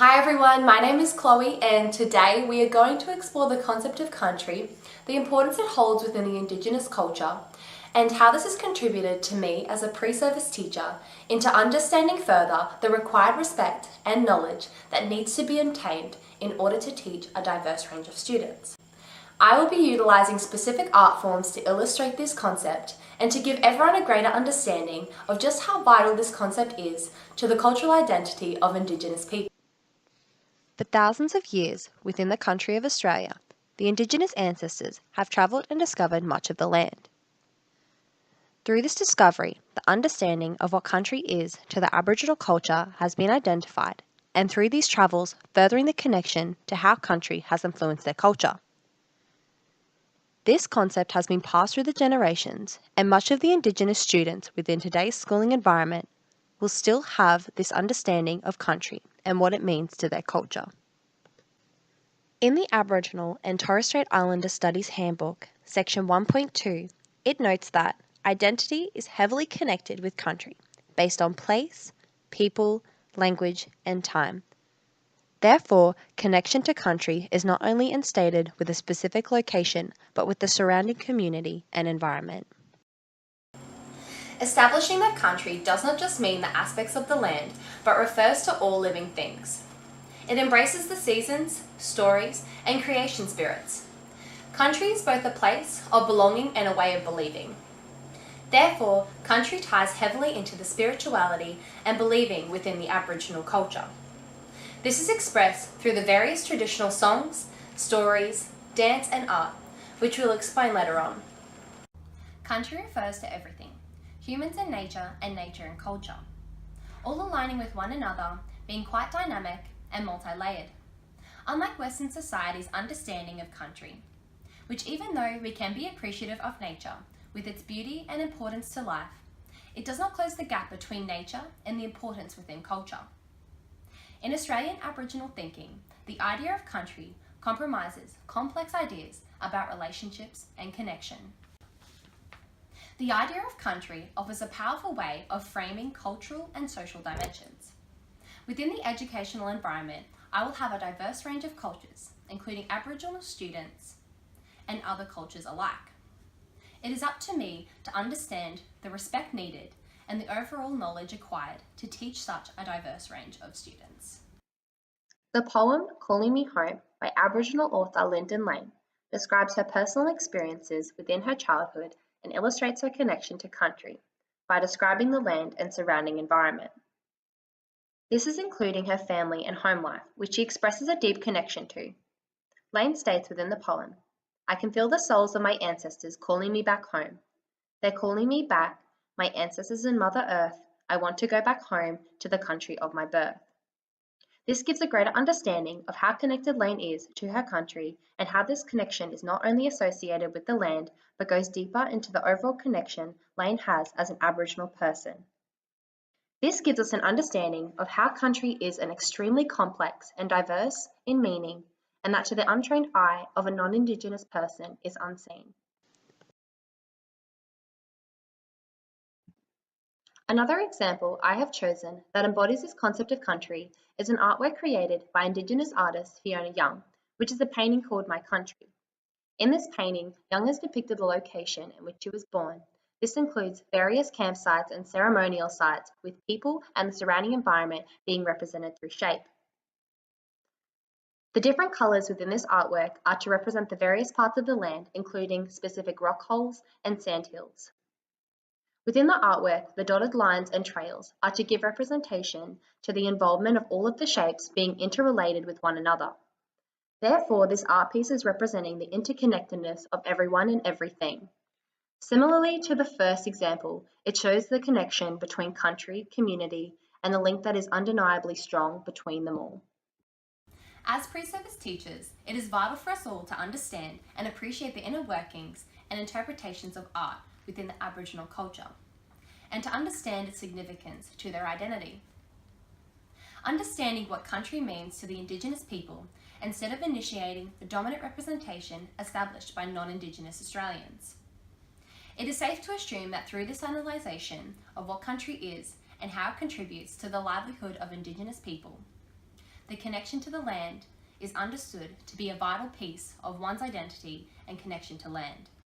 Hi everyone, my name is Chloe and today we are going to explore the concept of country, the importance it holds within the Indigenous culture, and how this has contributed to me as a pre-service teacher into understanding further the required respect and knowledge that needs to be obtained in order to teach a diverse range of students. I will be utilising specific art forms to illustrate this concept and to give everyone a greater understanding of just how vital this concept is to the cultural identity of Indigenous people. For thousands of years within the country of Australia, the Indigenous ancestors have travelled and discovered much of the land. Through this discovery, the understanding of what country is to the Aboriginal culture has been identified, and through these travels, furthering the connection to how country has influenced their culture. This concept has been passed through the generations, and much of the Indigenous students within today's schooling environment will still have this understanding of country and what it means to their culture. In the Aboriginal and Torres Strait Islander Studies Handbook, Section 1.2, it notes that identity is heavily connected with country, based on place, people, language, and time. Therefore, connection to country is not only instated with a specific location, but with the surrounding community and environment. Establishing that country does not just mean the aspects of the land, but refers to all living things. It embraces the seasons, stories, and creation spirits. Country is both a place of belonging and a way of believing. Therefore, country ties heavily into the spirituality and believing within the Aboriginal culture. This is expressed through the various traditional songs, stories, dance and art, which we'll explain later on. Country refers to everything, humans and nature and culture, all aligning with one another, being quite dynamic and multi-layered. Unlike Western society's understanding of country, which even though we can be appreciative of nature with its beauty and importance to life, it does not close the gap between nature and the importance within culture. In Australian Aboriginal thinking, the idea of country compromises complex ideas about relationships and connection. The idea of country offers a powerful way of framing cultural and social dimensions. Within the educational environment, I will have a diverse range of cultures, including Aboriginal students and other cultures alike. It is up to me to understand the respect needed and the overall knowledge acquired to teach such a diverse range of students. The poem Calling Me Home by Aboriginal author Lyndon Lane describes her personal experiences within her childhood and illustrates her connection to country by describing the land and surrounding environment. This is including her family and home life, which she expresses a deep connection to. Lane states within the poem, "I can feel the souls of my ancestors calling me back home. They're calling me back, my ancestors and Mother Earth. I want to go back home to the country of my birth." This gives a greater understanding of how connected Lane is to her country and how this connection is not only associated with the land, but goes deeper into the overall connection Lane has as an Aboriginal person. This gives us an understanding of how country is an extremely complex and diverse in meaning, and that to the untrained eye of a non-Indigenous person is unseen. Another example I have chosen that embodies this concept of country is an artwork created by Indigenous artist Fiona Young, which is a painting called My Country. In this painting, Young has depicted the location in which she was born. This includes various campsites and ceremonial sites with people and the surrounding environment being represented through shape. The different colours within this artwork are to represent the various parts of the land, including specific rock holes and sandhills. Within the artwork, the dotted lines and trails are to give representation to the involvement of all of the shapes being interrelated with one another. Therefore, this art piece is representing the interconnectedness of everyone and everything. Similarly to the first example, it shows the connection between country, community, and the link that is undeniably strong between them all. As pre-service teachers, it is vital for us all to understand and appreciate the inner workings and interpretations of art within the Aboriginal culture, and to understand its significance to their identity. Understanding what country means to the Indigenous people instead of initiating the dominant representation established by non-Indigenous Australians. It is safe to assume that through this analysation of what country is and how it contributes to the livelihood of Indigenous people, the connection to the land is understood to be a vital piece of one's identity and connection to land.